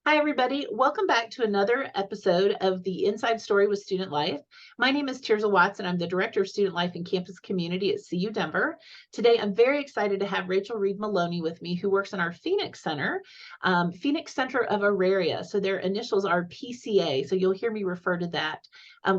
Hi, everybody. Welcome back to another episode of the Inside Story with Student Life. My name is Tierza Watts, and I'm the Director of Student Life and Campus Community at CU Denver. Today, I'm very excited to have Rachael Reed-Maloney with me, who works in our Phoenix Center, Phoenix Center of Auraria. So their initials are PCA. So you'll hear me refer to that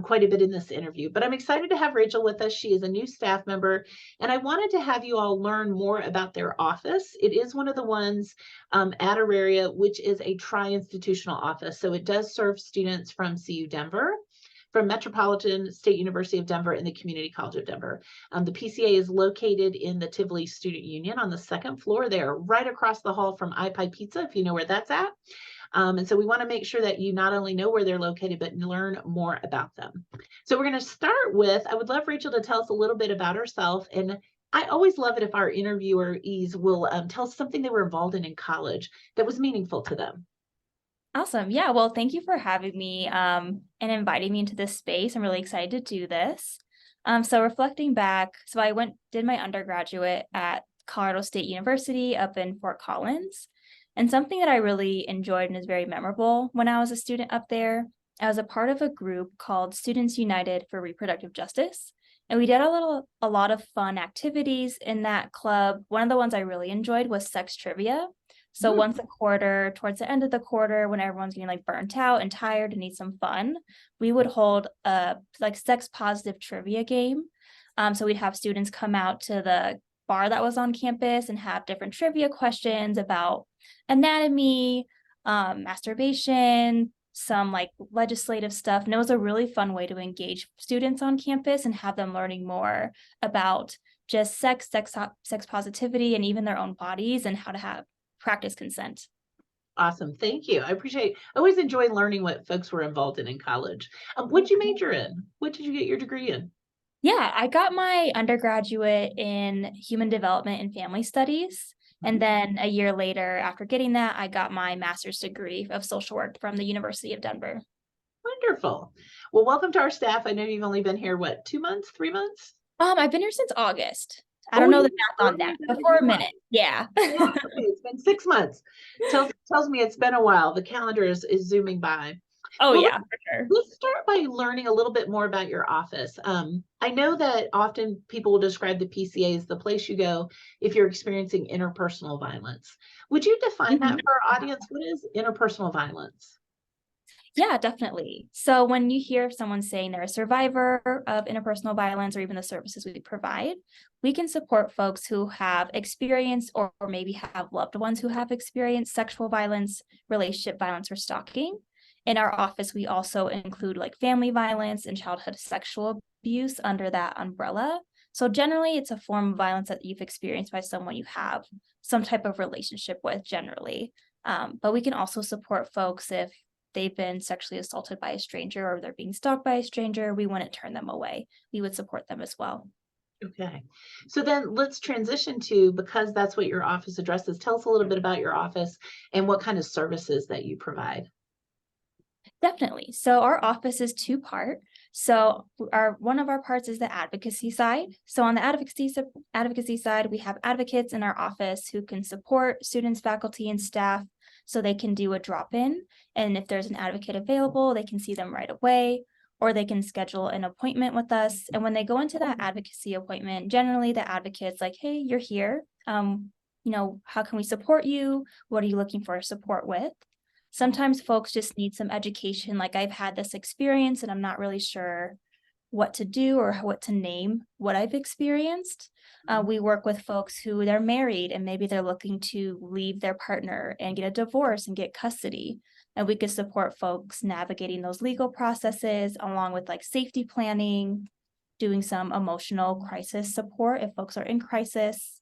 quite a bit in this interview. But I'm excited to have Rachael with us. She is a new staff member, and I wanted to have you all learn more about their office. It is one of the ones at Auraria, which is a tri-institutional office. So it does serve students from CU Denver, from Metropolitan, State University of Denver, and the Community College of Denver. The PCA is located in the Tivoli Student Union on the second floor there, right across the hall from iPie Pizza, if you know where that's at. And so we want to make sure that you not only know where they're located, but learn more about them. So we're going to start with, I would love Rachael to tell us a little bit about herself. And I always love it if our interviewees will tell us something they were involved in college that was meaningful to them. Awesome. Yeah. Well, thank you for having me and inviting me into this space. I'm really excited to do this. So reflecting back, so I did my undergraduate at Colorado State University up in Fort Collins. And something that I really enjoyed and is very memorable when I was a student up there, I was a part of a group called Students United for Reproductive Justice. And we did a lot of fun activities in that club. One of the ones I really enjoyed was sex trivia. So once a quarter, towards the end of the quarter, when everyone's getting like burnt out and tired and need some fun, we would hold a like sex positive trivia game. So we'd have students come out to the bar that was on campus and have different trivia questions about anatomy, masturbation, some like legislative stuff. And it was a really fun way to engage students on campus and have them learning more about just sex positivity, and even their own bodies and how to practice consent. Awesome. Thank you. I always enjoy learning what folks were involved in college. What did you major in? What did you get your degree in? Yeah, I got my undergraduate in human development and family studies. And then a year later, after getting that, I got my master's degree of social work from the University of Denver. Wonderful. Well, welcome to our staff. I know you've only been here, what, 2 months, 3 months? I've been here since August. I don't know the math on that, but for a minute. Yeah. Yeah, okay. It's been 6 months. Tells me it's been a while. The calendar is zooming by. Oh, Well, yeah, for sure. let's start by learning a little bit more about your office. I know that often people will describe the PCA as the place you go if you're experiencing interpersonal violence. Would you define that for our audience? What is interpersonal violence? Yeah, definitely. So when you hear someone saying they're a survivor of interpersonal violence, or even the services we provide, we can support folks who have experienced or maybe have loved ones who have experienced sexual violence, relationship violence, or stalking. In our office, we also include like family violence and childhood sexual abuse under that umbrella. So generally, it's a form of violence that you've experienced by someone you have some type of relationship with generally. But we can also support folks if they've been sexually assaulted by a stranger or they're being stalked by a stranger. We wouldn't turn them away. We would support them as well. Okay. So then let's transition to, because that's what your office addresses, tell us a little bit about your office and what kind of services that you provide. Definitely. So our office is two-part. So one of our parts is the advocacy side. So on the advocacy side, we have advocates in our office who can support students, faculty, and staff so they can do a drop-in. And if there's an advocate available, they can see them right away, or they can schedule an appointment with us. And when they go into that advocacy appointment, generally the advocate's like, hey, you're here. How can we support you? What are you looking for support with? Sometimes folks just need some education. Like, I've had this experience and I'm not really sure what to do or what to name what I've experienced. We work with folks who they're married and maybe they're looking to leave their partner and get a divorce and get custody. And we could support folks navigating those legal processes along with like safety planning, doing some emotional crisis support if folks are in crisis.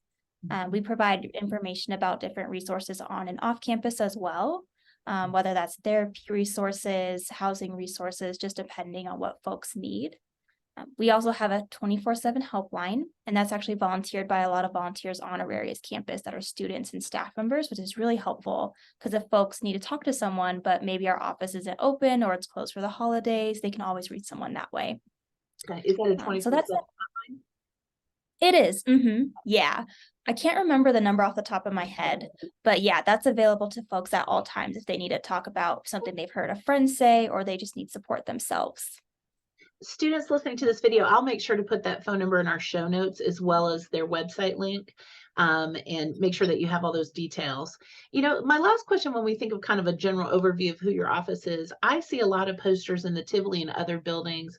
We provide information about different resources on and off campus as well. Whether that's therapy resources, housing resources, just depending on what folks need. We also have a 24/7 helpline, and that's actually volunteered by a lot of volunteers on Auraria's campus that are students and staff members, which is really helpful because if folks need to talk to someone, but maybe our office isn't open or it's closed for the holidays, they can always reach someone that way. Okay. Is that a 24/7 so that's it. hotline? It is. Yeah. I can't remember the number off the top of my head, but yeah, that's available to folks at all times if they need to talk about something they've heard a friend say, or they just need support themselves. Students listening to this video, I'll make sure to put that phone number in our show notes as well as their website link, and make sure that you have all those details. My last question, when we think of kind of a general overview of who your office is, I see a lot of posters in the Tivoli and other buildings,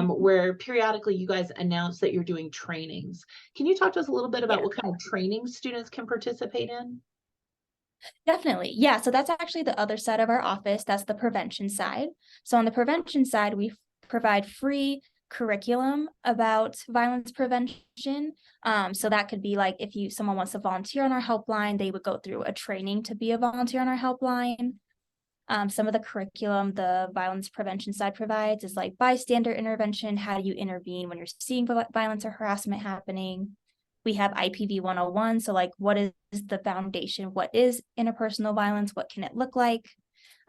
where periodically you guys announce that you're doing trainings. Can you talk to us a little bit about Yeah. what kind of training students can participate in? Definitely. Yeah. So that's actually the other side of our office. That's the prevention side. So on the prevention side, we provide free curriculum about violence prevention. So that could be like if someone wants to volunteer on our helpline, they would go through a training to be a volunteer on our helpline. Some of the curriculum the violence prevention side provides is like bystander intervention. How do you intervene when you're seeing violence or harassment happening? We have IPV 101. So like, what is the foundation? What is interpersonal violence? What can it look like?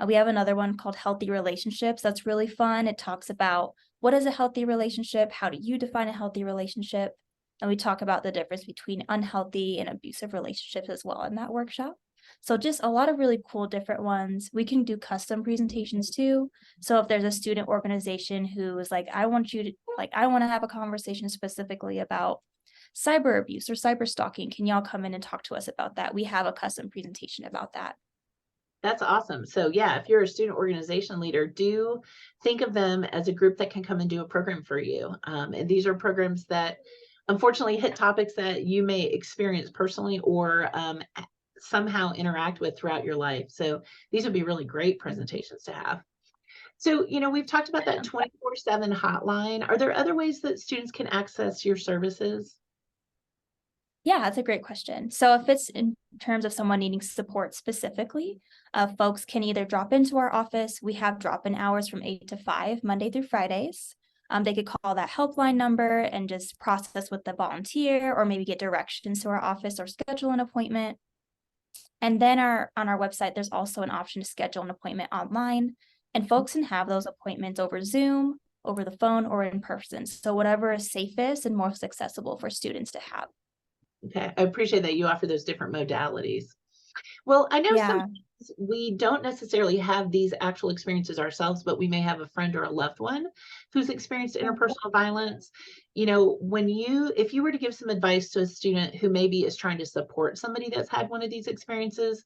We have another one called healthy relationships. That's really fun. It talks about what is a healthy relationship? How do you define a healthy relationship? And we talk about the difference between unhealthy and abusive relationships as well in that workshop. So just a lot of really cool different ones. We can do custom presentations too. So if there's a student organization who is like, I want to have a conversation specifically about cyber abuse or cyber stalking, can y'all come in and talk to us about that? We have a custom presentation about that. That's awesome. So yeah, if you're a student organization leader, do think of them as a group that can come and do a program for you. And these are programs that unfortunately hit topics that you may experience personally or somehow interact with throughout your life. So these would be really great presentations to have. So, we've talked about that 24/7 hotline. Are there other ways that students can access your services? Yeah, that's a great question. So if it's in terms of someone needing support specifically, folks can either drop into our office. We have drop-in hours from 8 to 5, Monday through Fridays. They could call that helpline number and just process with the volunteer or maybe get directions to our office or schedule an appointment. And then on our website, there's also an option to schedule an appointment online. And folks can have those appointments over Zoom, over the phone, or in person. So whatever is safest and most accessible for students to have. Okay, I appreciate that you offer those different modalities. Well, I know Yeah. sometimes we don't necessarily have these actual experiences ourselves, but we may have a friend or a loved one who's experienced interpersonal violence. If you were to give some advice to a student who maybe is trying to support somebody that's had one of these experiences,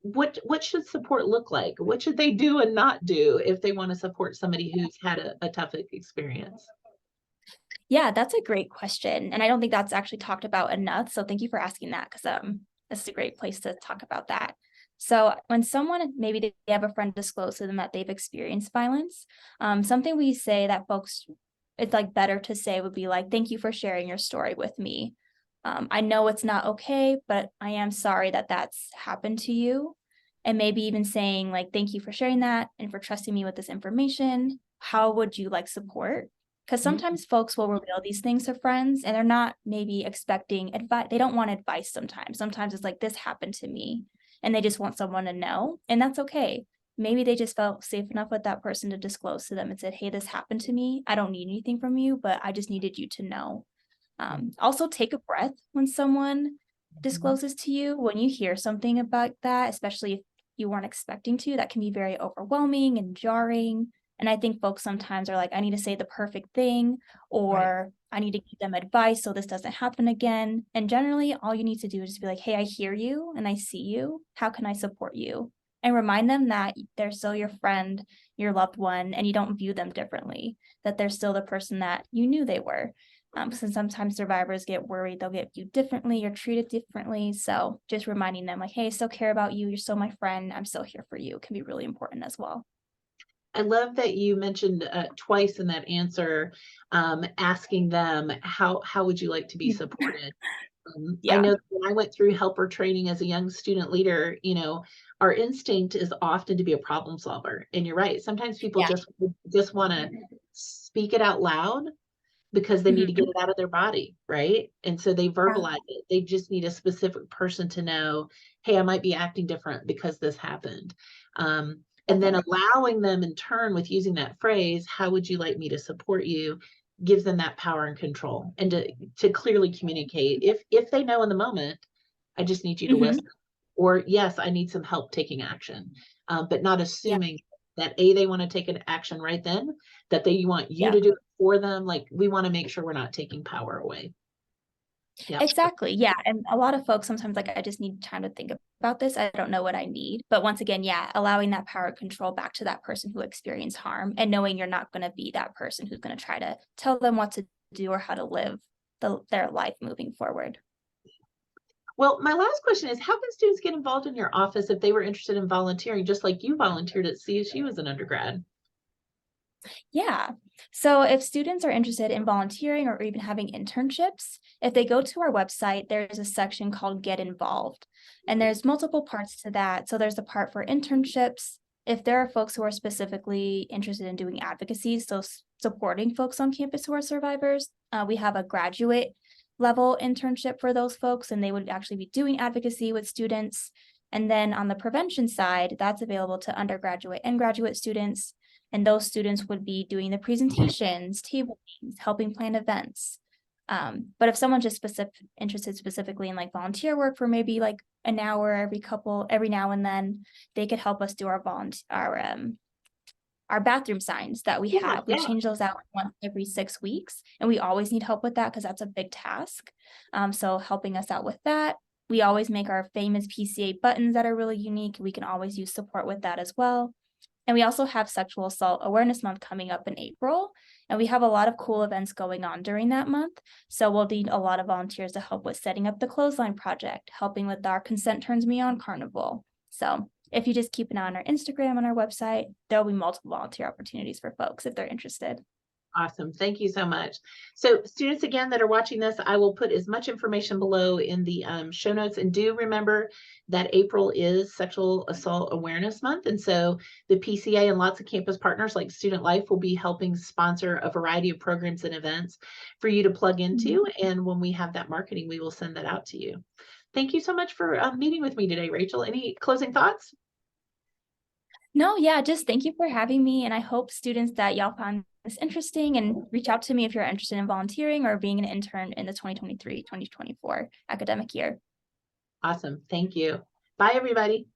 what should support look like? What should they do and not do if they want to support somebody who's had a tough experience? Yeah, that's a great question. And I don't think that's actually talked about enough. So thank you for asking that, because this is a great place to talk about that. So when someone, maybe they have a friend disclose to them that they've experienced violence, something we say that folks, it's like better to say would be like, thank you for sharing your story with me. I know it's not okay, but I am sorry that that's happened to you. And maybe even saying like, thank you for sharing that and for trusting me with this information. How would you like support? Because sometimes folks will reveal these things to friends and they're not maybe expecting advice. They don't want advice sometimes. Sometimes it's like, this happened to me, and they just want someone to know, and that's okay. Maybe they just felt safe enough with that person to disclose to them and said, hey, this happened to me. I don't need anything from you, but I just needed you to know. Also take a breath when someone discloses to you. When you hear something about that, especially if you weren't expecting to, that can be very overwhelming and jarring. And I think folks sometimes are like, I need to say the perfect thing, or I need to give them advice so this doesn't happen again. And generally, all you need to do is just be like, hey, I hear you and I see you. How can I support you? And remind them that they're still your friend, your loved one, and you don't view them differently, that they're still the person that you knew they were. Since sometimes survivors get worried they'll get viewed differently or treated differently. So just reminding them like, hey, I still care about you. You're still my friend. I'm still here for you can be really important as well. I love that you mentioned twice in that answer, asking them how would you like to be supported. I Yeah. know that when I went through helper training as a young student leader, our instinct is often to be a problem solver. And you're right. Sometimes people Yeah. just want to speak it out loud because they need to get it out of their body, right? And so they verbalize it. They just need a specific person to know, hey, I might be acting different because this happened. And then allowing them in turn with using that phrase, how would you like me to support you? gives them that power and control, and to clearly communicate if they know in the moment, I just need you to listen, or yes, I need some help taking action, but not Yeah. assuming that they want to take an action right then, that they want you Yeah. to do it for them. Like, we want to make sure we're not taking power away. Yeah. Exactly. Yeah. And a lot of folks sometimes like, I just need time to think about this. I don't know what I need. But once again, yeah, allowing that power control back to that person who experienced harm, and knowing you're not going to be that person who's going to try to tell them what to do or how to live their life moving forward. Well, my last question is, how can students get involved in your office if they were interested in volunteering, just like you volunteered at CSU as an undergrad? Yeah. So if students are interested in volunteering or even having internships, if they go to our website, there's a section called Get Involved. And there's multiple parts to that. So there's the part for internships. If there are folks who are specifically interested in doing advocacy, so supporting folks on campus who are survivors, we have a graduate level internship for those folks, and they would actually be doing advocacy with students. And then on the prevention side, that's available to undergraduate and graduate students. And those students would be doing the presentations, table games, helping plan events. But if someone's just interested specifically in like volunteer work for maybe like an hour every now and then, they could help us do our bathroom signs that we have. We change those out once every 6 weeks, and we always need help with that because that's a big task. So helping us out with that. We always make our famous PCA buttons that are really unique. We can always use support with that as well. And we also have Sexual Assault Awareness Month coming up in April, and we have a lot of cool events going on during that month. So we'll need a lot of volunteers to help with setting up the clothesline project, helping with our Consent Turns Me On carnival. So if you just keep an eye on our Instagram and our website, there'll be multiple volunteer opportunities for folks if they're interested. Awesome. Thank you so much. So students, again, that are watching this, I will put as much information below in the show notes. And do remember that April is Sexual Assault Awareness Month. And so the PCA and lots of campus partners like Student Life will be helping sponsor a variety of programs and events for you to plug into. And when we have that marketing, we will send that out to you. Thank you so much for meeting with me today, Rachel. Any closing thoughts? No, yeah, just thank you for having me. And I hope students that y'all find this interesting and reach out to me if you're interested in volunteering or being an intern in the 2023-2024 academic year. Awesome. Thank you. Bye, everybody.